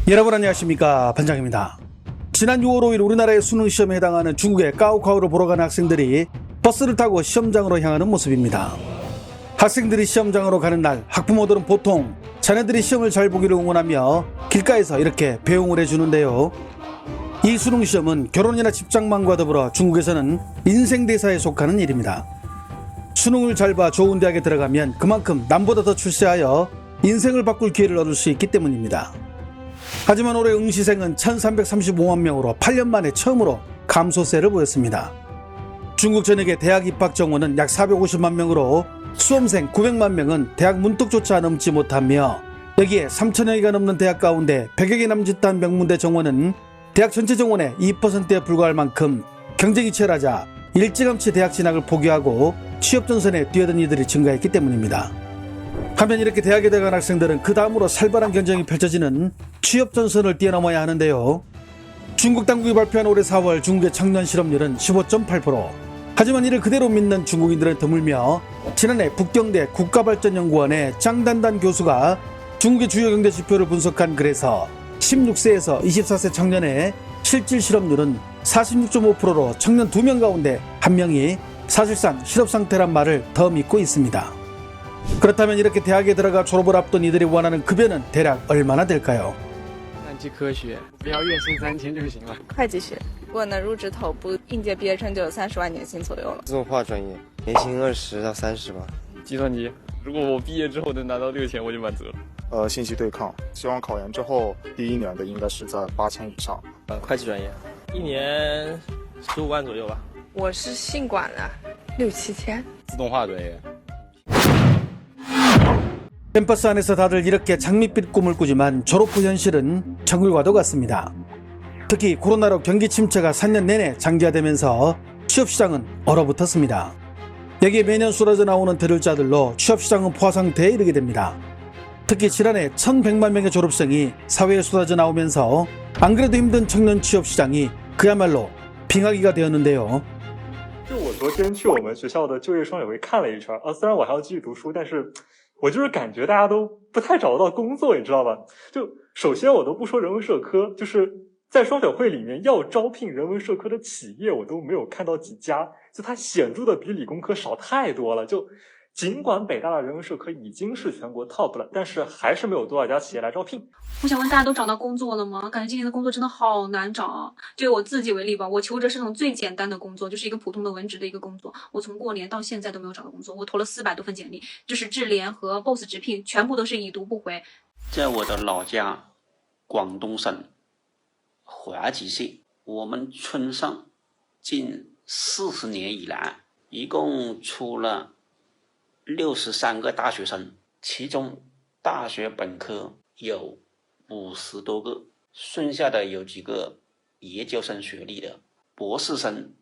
여러분 안녕하십니까, 반장입니다. 지난 6월 5일 우리나라의 수능시험에 해당하는 중국의 가오카오를 보러 가는 학생들이 버스를 타고 시험장으로 향하는 모습입니다. 학생들이 시험장으로 가는 날 학부모들은 보통 자녀들이 시험을 잘 보기를 응원하며 길가에서 이렇게 배웅을 해주는데요. 이 수능시험은 결혼이나 직장만과 더불어 중국에서는 인생대사에 속하는 일입니다. 수능을 잘 봐 좋은 대학에 들어가면 그만큼 남보다 더 출세하여 인생을 바꿀 기회를 얻을 수 있기 때문입니다. 하지만 올해 응시생은 1335만 명으로 8년 만에 처음으로 감소세를 보였습니다. 중국 전역의 대학 입학 정원은 약 450만 명으로 수험생 900만 명은 대학 문턱조차 넘지 못하며, 여기에 3천여 개가 넘는 대학 가운데 100여 개 남짓한 명문대 정원은 대학 전체 정원의 2%에 불과할 만큼 경쟁이 치열하자 일찌감치 대학 진학을 포기하고 취업 전선에 뛰어든 이들이 증가했기 때문입니다. 한편 이렇게 대학에 들어간 학생들은 그 다음으로 살벌한 경쟁이 펼쳐지는 취업 전선을 뛰어넘어야 하는데요. 중국 당국이 발표한 올해 4월 중국의 청년 실업률은 15.8%. 하지만 이를 그대로 믿는 중국인들은 드물며, 지난해 북경대 국가발전연구원의 짱단단 교수가 중국의 주요 경제 지표를 분석한 글에서 16세에서 24세 청년의 실질 실업률은 46.5%로 청년 2명 가운데 1명이 사실상 실업 상태란 말을 더 믿고 있습니다. 그렇다면 이렇게 대학에 들어가 졸업을 앞둔 이들이 원하는 급여는 대략 얼마나 될까요? 计算机科学，不要月薪3000就行了。会计学，如果能入职头部，应届毕业生就有30万年薪左右了。自动化专业，年薪20到30吧。计算机，如果我毕业之后能拿到6000，我就满足了。信息对抗，希望考研之后第一年的应该是在8000以上。会计专业，一年15万左右吧。我是信管的，6、7千。自动化专业。 캠퍼스 안에서 다들 이렇게 장밋빛 꿈을 꾸지만 졸업 후 현실은 정글과도 같습니다. 특히 코로나로 경기 침체가 4년 내내 장기화되면서 취업시장은 얼어붙었습니다. 여기에 매년 쏟아져 나오는 들을자들로 취업시장은 포화 상태에 이르게 됩니다. 특히 지난해 1100만 명의 졸업생이 사회에 쏟아져 나오면서 안 그래도 힘든 청년 취업시장이 그야말로 빙하기가 되었는데요. 就我昨天去我们学校的就业双语会看了一圈虽然我还要继续读书，但是我就是感觉大家都不太找得到工作，你知道吧？就首先我都不说人文社科，就是在双选会里面要招聘人文社科的企业，我都没有看到几家，就它显著的比理工科少太多了。就尽管北大的人文社科已经是全国 top 了，但是还是没有多少家企业来招聘。我想问，大家都找到工作了吗？感觉今年的工作真的好难找啊！就以我自己为例吧，我求职是那种最简单的工作，就是一个普通的文职的一个工作。我从过年到现在都没有找到工作，我投了400多份简历，就是智联和 BOSS 直聘，全部都是已读不回。在我的老家广东省华集县，我们村上近40年以来，一共出了63个大学生，其中大学本科有50多个，剩下的有几个研究生学历的，博士生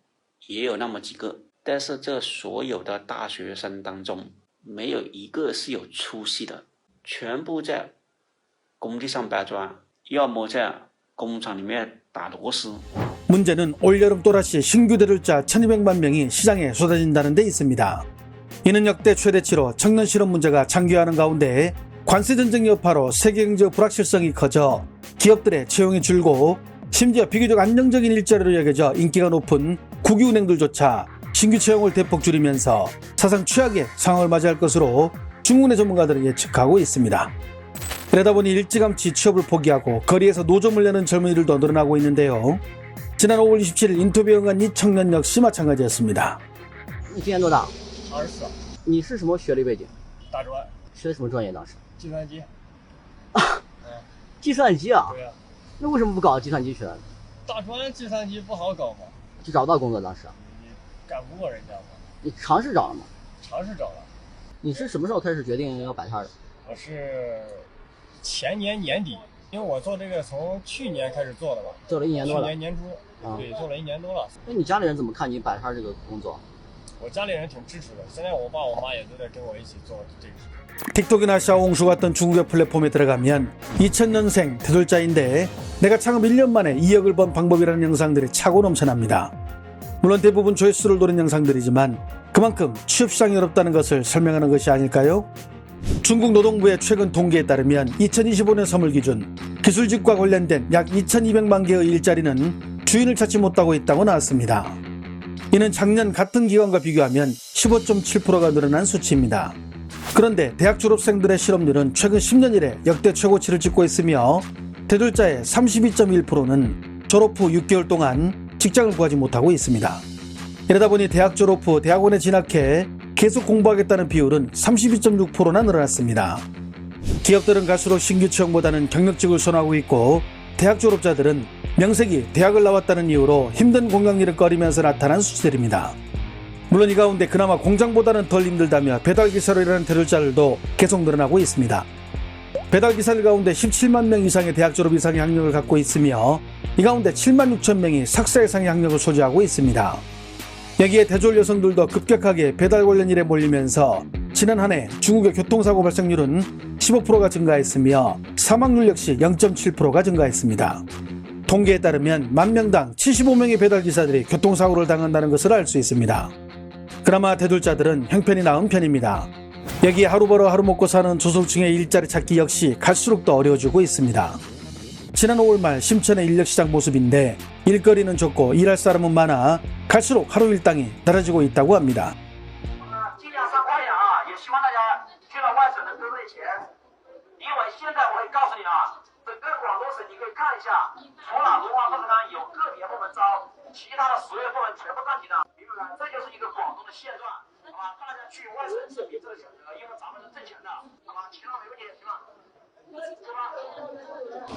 也有那么几个。但是这所有的大学生当中，没有一个是有出息的，全部在工地上搬砖，要么在工厂里面打螺丝。 문제는 올여름 또다시 신규 대졸자 1200만 명이 시장에 쏟아진다는 데 있습니다. 이는 역대 최대치로 청년 실업 문제가 장기화하는 가운데 관세 전쟁 여파로 세계 경제 불확실성이 커져 기업들의 채용이 줄고, 심지어 비교적 안정적인 일자리로 여겨져 인기가 높은 국유은행들조차 신규 채용을 대폭 줄이면서 사상 최악의 상황을 맞이할 것으로 중국 내 전문가들은 예측하고 있습니다. 그러다 보니 일찌감치 취업을 포기하고 거리에서 노점을 내는 젊은이들도 늘어나고 있는데요. 지난 5월 27일 인터뷰에 응한 이 청년 역시 마찬가지였습니다. 你今年多大24，你是什么学历背景？大专，学的什么专业当时？计算机。计算机啊？对啊，那为什么不搞计算机学呢？大专计算机不好搞嘛，就找不到工作当时。你干不过人家嘛，你尝试找了吗？尝试找了。你是什么时候开始决定要摆摊的？我是前年年底，因为我做这个从去年开始做的嘛，做了1年多了。去年年初，对，做了1年多了。那你家里人怎么看你摆摊这个工作？我家里人挺支持的，现在我爸我妈也都在跟我一起做这个事。 틱톡이나 샤오홍슈 같은 중국의 플랫폼에 들어가면 2000년생 대졸자인데 내가 창업 1년 만에 2억을 번 방법이라는 영상들이 차고 넘쳐납니다. 물론 대부분 조회수를 노린 영상들이지만 그만큼 취업시장이 어렵다는 것을 설명하는 것이 아닐까요? 중국 노동부의 최근 통계에 따르면 2025년 3월 기준 기술직과 관련된 약 2200만 개의 일자리는 주인을 찾지 못하고 있다고 나왔습니다. 이는 작년 같은 기간과 비교하면 15.7%가 늘어난 수치입니다. 그런데 대학 졸업생들의 실업률은 최근 10년 이래 역대 최고치를 찍고 있으며 대졸자의 32.1%는 졸업 후 6개월 동안 직장을 구하지 못하고 있습니다. 이러다 보니 대학 졸업 후 대학원에 진학해 계속 공부하겠다는 비율은 32.6%나 늘어났습니다. 기업들은 갈수록 신규 채용보다는 경력직을 선호하고 있고 대학 졸업자들은 명색이 대학을 나왔다는 이유로 힘든 공강일을 꺼리면서 나타난 수치들입니다. 물론 이 가운데 그나마 공장보다는 덜 힘들다며 배달기사로 일하는 대졸자들도 계속 늘어나고 있습니다. 배달기사들 가운데 17만 명 이상의 대학 졸업 이상의 학력을 갖고 있으며 이 가운데 7만 6천 명이 석사 이상의 학력을 소지하고 있습니다. 여기에 대졸 여성들도 급격하게 배달 관련 일에 몰리면서 지난 한 해 중국의 교통사고 발생률은 15%가 증가했으며 사망률 역시 0.7%가 증가했습니다. 통계에 따르면 만 명당 75명의 배달기사들이 교통사고를 당한다는 것을 알 수 있습니다. 그나마 대졸자들은 형편이 나은 편입니다. 여기에 하루 벌어 하루 먹고 사는 저소득층의 일자리 찾기 역시 갈수록 더 어려워지고 있습니다. 지난 5월 말 심천의 인력시장 모습인데 일거리는 적고 일할 사람은 많아 갈수록 하루 일당이 낮아지고 있다고 합니다.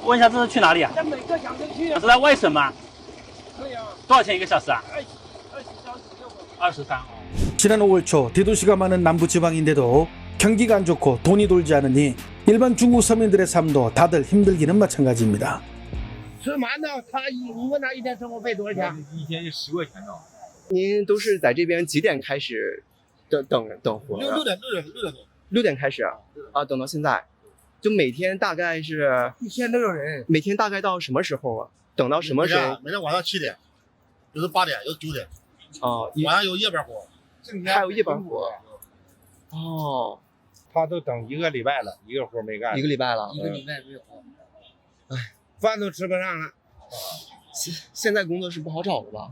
问一下这是去哪里啊？是在外省吗？多少钱一个小时啊？23。 지난 5월 초 대도시가 많은 남부지방인데도 경기가 안 좋고 돈이 돌지 않으니 일반 중국 서민들의 삶도 다들 힘들기는 마찬가지입니다. 吃馒头，你问他一天生活费多少钱？一天就10块钱呢。您都是在这边几点开始等活？六点多。6点开始啊，等到现在，就每天大概是一天都有人。每天大概到什么时候啊？等到什么时候？每天晚上7点，有的8点，有9点。晚上有夜班活，还有夜班活。哦，他都等1个礼拜了，一个活没干。1个礼拜了。1个礼拜没有。哎，饭都吃不上了。现在工作是不好找了吧？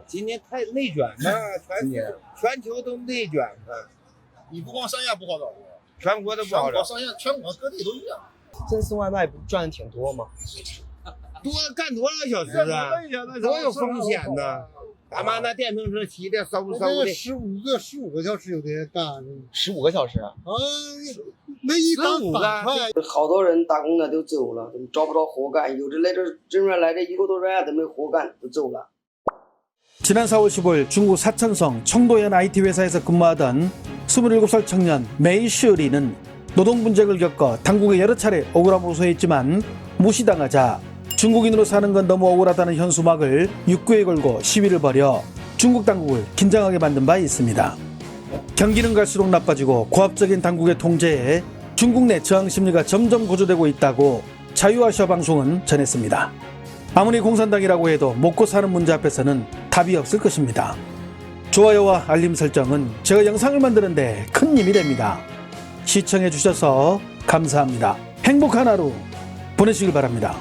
今年太内卷了，全球都内卷了。你不光三亚不好找，全国都不好找。全国各地都一样。这送外卖不赚的挺多吗？干多少个小时啊？多有风险呢！他妈那电瓶车骑的嗖的。15个小时有的人干。15个小时啊？那一当反派。好多人打工的都走了，都找不着活干，有的来这正院来的1个多月都没活干，都走了。 지난 4월 15일 중국 사천성 청도현 IT 회사에서 근무하던 27살 청년 메이 시어리는 노동 분쟁을 겪어 당국에 여러 차례 억울함을 호소했지만 무시당하자 중국인으로 사는 건 너무 억울하다는 현수막을 육구에 걸고 시위를 벌여 중국 당국을 긴장하게 만든 바 있습니다. 경기는 갈수록 나빠지고 고압적인 당국의 통제에 중국 내 저항 심리가 점점 고조되고 있다고 자유아시아 방송은 전했습니다. 아무리 공산당이라고 해도 먹고 사는 문제 앞에서는 답이 없을 것입니다. 좋아요와 알림 설정은 제가 영상을 만드는데 큰 힘이 됩니다. 시청해 주셔서 감사합니다. 행복한 하루 보내시길 바랍니다.